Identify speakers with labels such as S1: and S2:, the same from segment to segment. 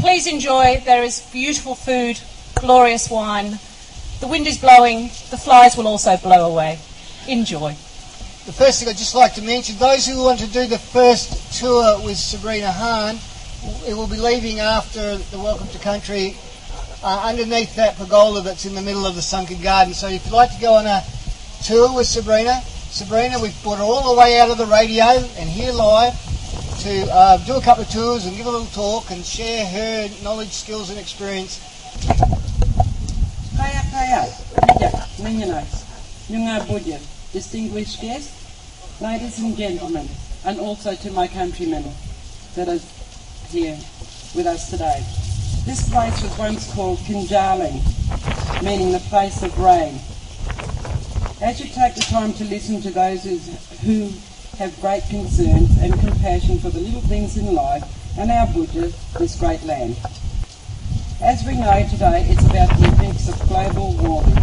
S1: Please enjoy. There is beautiful food, glorious wine. The wind is blowing. The flies will also blow away. Enjoy.
S2: The first thing I'd just like to mention, those who want to do the first tour with Sabrina Hahn, it will be leaving after the Welcome to Country underneath that pergola that's in the middle of the sunken garden. So if you'd like to go on a tour with Sabrina, we've brought her all the way out of the radio and here live to do a couple of tours and give a little talk and share her knowledge, skills and experience.
S3: Distinguished guests, ladies and gentlemen, and also to my countrymen that are here with us today. This place was once called Kinjaling, meaning the place of rain. As you take the time to listen to those who have great concerns and compassion for the little things in life and our Budja, this great land. As we know today, it's about the effects of global warming,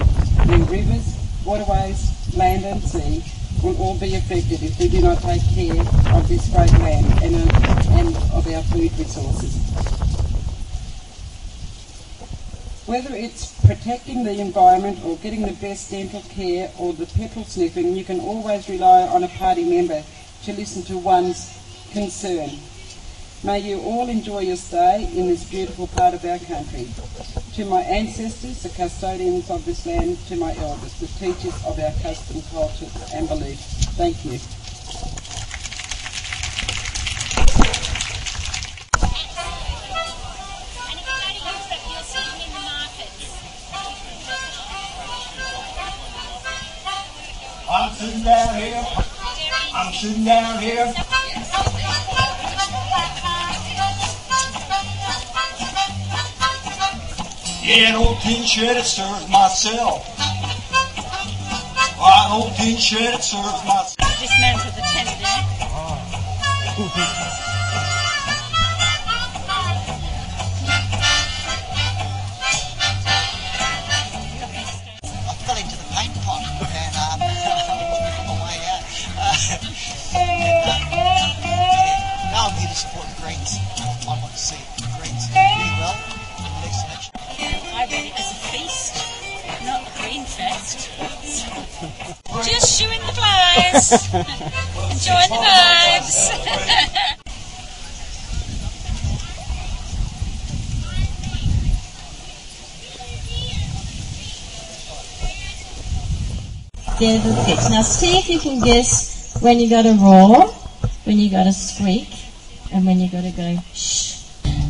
S3: where rivers, waterways, land and sea will all be affected if we do not take care of this great land and of our food resources. Whether it's protecting the environment or getting the best dental care or the petrol sniffing, you can always rely on a party member to listen to one's concern. May you all enjoy your stay in this beautiful part of our country. To my ancestors, the custodians of this land, to my elders, the teachers of our custom, culture and beliefs. Thank you.
S4: I'm sitting down here. I'm sitting down here. Yeah, an old tin shed, it serves myself. An old tin shed, it serves myself.
S5: Dismantle the tent there.
S2: I fell into the paint pot and on my way out. Now I'm here to support the Greens. I want to see the Greens do really well in the next election.
S5: I read it as a feast, not GreenFest. Just shooing the flies, enjoying the vibes.
S6: There's the pitch. Now see if you can guess when you got to roar, when you got to squeak, and when you got to go shh.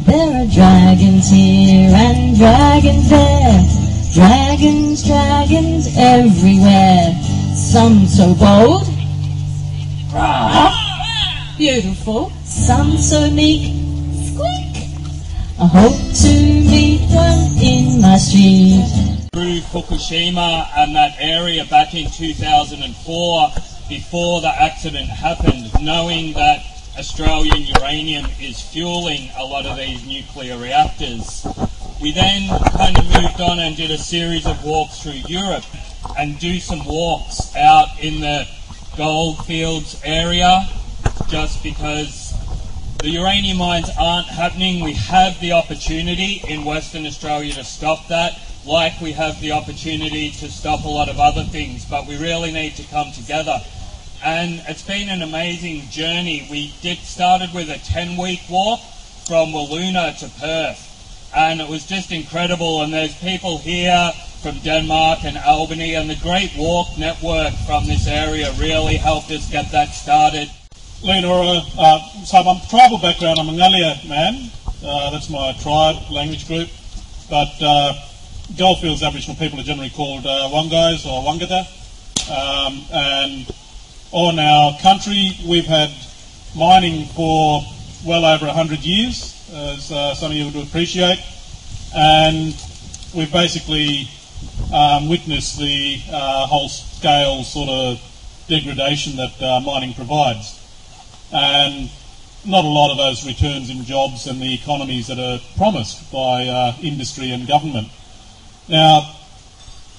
S6: There are dragons here and dragons there, dragons, dragons everywhere. Some so bold, beautiful, some so meek, squeak. I hope to meet one in my street.
S7: Through Fukushima and that area back in 2004, before the accident happened, knowing that Australian uranium is fueling a lot of these nuclear reactors. We then kind of moved on and did a series of walks through Europe and do some walks out in the goldfields area, just because the uranium mines aren't happening. We have the opportunity in Western Australia to stop that, like we have the opportunity to stop a lot of other things, but we really need to come together. And it's been an amazing journey. We started with a 10-week walk from Wiluna to Perth, and it was just incredible. And there's people here from Denmark and Albany, and the Great Walk Network from this area really helped us get that started.
S8: Leonora, so I'm tribal background. I'm a Ngalia man. That's my tribe language group. But Goldfields Aboriginal people are generally called Wangais or Wangata. And on our country, we've had mining for well over 100 years, as some of you would appreciate, and we've basically witnessed the whole-scale sort of degradation that mining provides, and not a lot of those returns in jobs and the economies that are promised by industry and government. Now,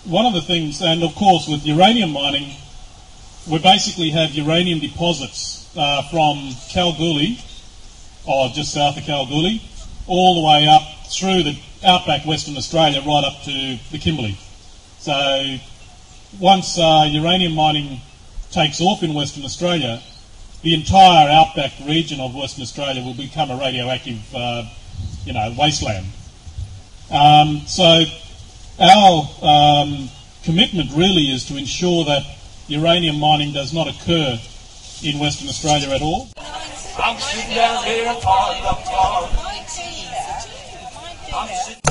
S8: one of the things, and of course with uranium mining, we basically have uranium deposits from Kalgoorlie, or just south of Kalgoorlie, all the way up through the outback Western Australia right up to the Kimberley. So once uranium mining takes off in Western Australia, the entire outback region of Western Australia will become a radioactive wasteland. So our commitment really is to ensure that uranium mining does not occur in Western Australia at all.
S4: I'm sitting down here on the farm. I'm sitting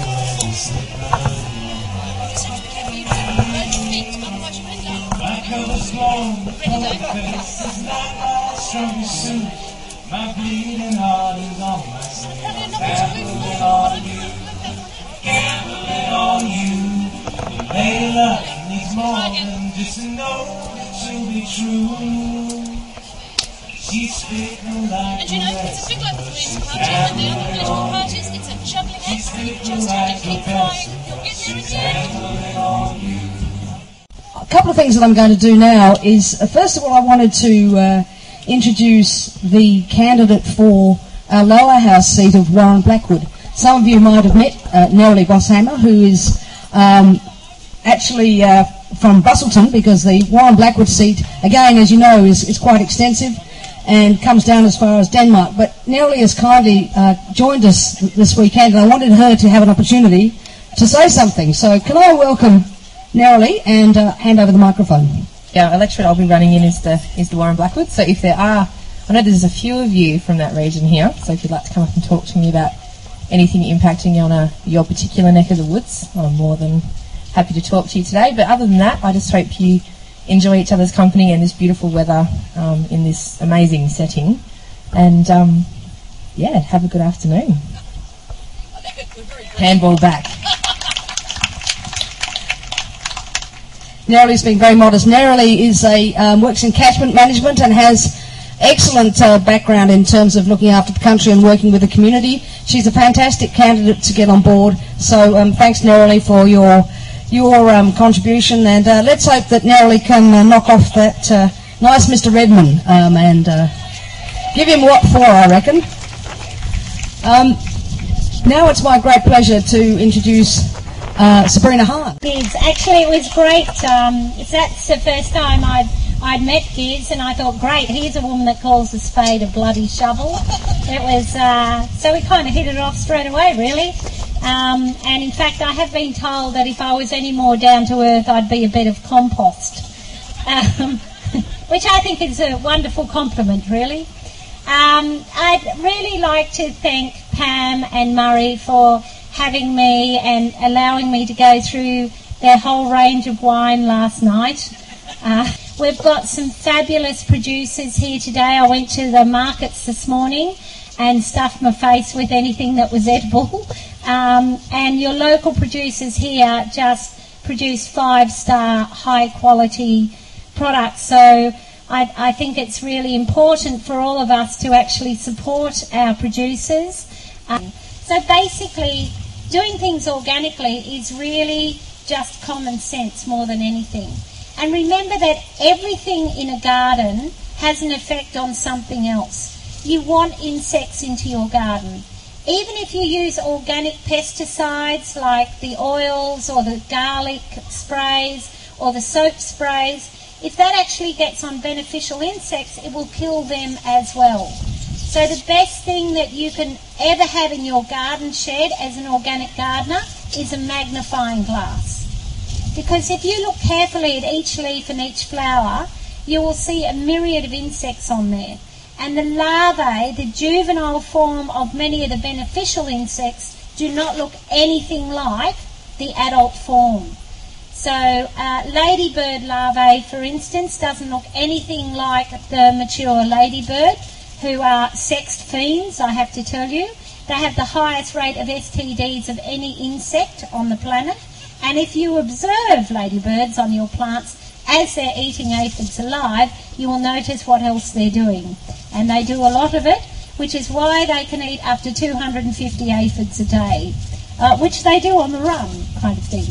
S4: my color's long, the face is not my strong suit. My bleeding heart is on my sleeve. Gambling on you, gambling on you. Layla needs more than just a note to be true. She's speaking like
S5: And you know, it's a bit like the Green Party and the other political parties. It's a juggling act, and you just have to keep trying. You'll get there again.
S9: A couple of things that I'm going to do now is, first of all, I wanted to introduce the candidate for our lower house seat of Warren Blackwood. Some of you might have met Nerilee Boshammer, who is actually from Busselton, because the Warren Blackwood seat, again, as you know, is quite extensive and comes down as far as Denmark. But Nerilee has kindly joined us this weekend, and I wanted her to have an opportunity to say something. So can I welcome Nerilee and hand over the microphone.
S10: Yeah, electorate I'll be running in is the Warren Blackwood. So if there are, I know there's a few of you from that region here, so if you'd like to come up and talk to me about anything impacting on your particular neck of the woods, I'm more than happy to talk to you today. But other than that, I just hope you enjoy each other's company and this beautiful weather in this amazing setting. And yeah, have a good afternoon. Handball back.
S9: Nerilee's been very modest. Nerilee is works in catchment management and has excellent background in terms of looking after the country and working with the community. She's a fantastic candidate to get on board. So thanks, Nerilee, for your contribution, and let's hope that Nerilee can knock off that nice Mr. Redman and give him what for, I reckon. Now it's my great pleasure to introduce Sabrina Hahn.
S11: Giz, actually it was great. That's the first time I'd met Giz, and I thought, great, here's a woman that calls a spade a bloody shovel. It was so we kind of hit it off straight away, really. And in fact, I have been told that if I was any more down to earth, I'd be a bed of compost, which I think is a wonderful compliment, really. I'd really like to thank Pam and Murray for having me and allowing me to go through their whole range of wine last night. We've got some fabulous producers here today. I went to the markets this morning and stuffed my face with anything that was edible. And your local producers here just produce 5-star, high-quality products. So I think it's really important for all of us to actually support our producers. So basically, doing things organically is really just common sense more than anything. And remember that everything in a garden has an effect on something else. You want insects into your garden. Even if you use organic pesticides like the oils or the garlic sprays or the soap sprays, if that actually gets on beneficial insects, it will kill them as well. So the best thing that you can ever have in your garden shed as an organic gardener is a magnifying glass. Because if you look carefully at each leaf and each flower, you will see a myriad of insects on there. And the larvae, the juvenile form of many of the beneficial insects, do not look anything like the adult form. So ladybird larvae, for instance, doesn't look anything like the mature ladybird, who are sexed fiends, I have to tell you. They have the highest rate of STDs of any insect on the planet. And if you observe ladybirds on your plants as they're eating aphids alive, you will notice what else they're doing. And they do a lot of it, which is why they can eat up to 250 aphids a day, which they do on the run, kind of thing.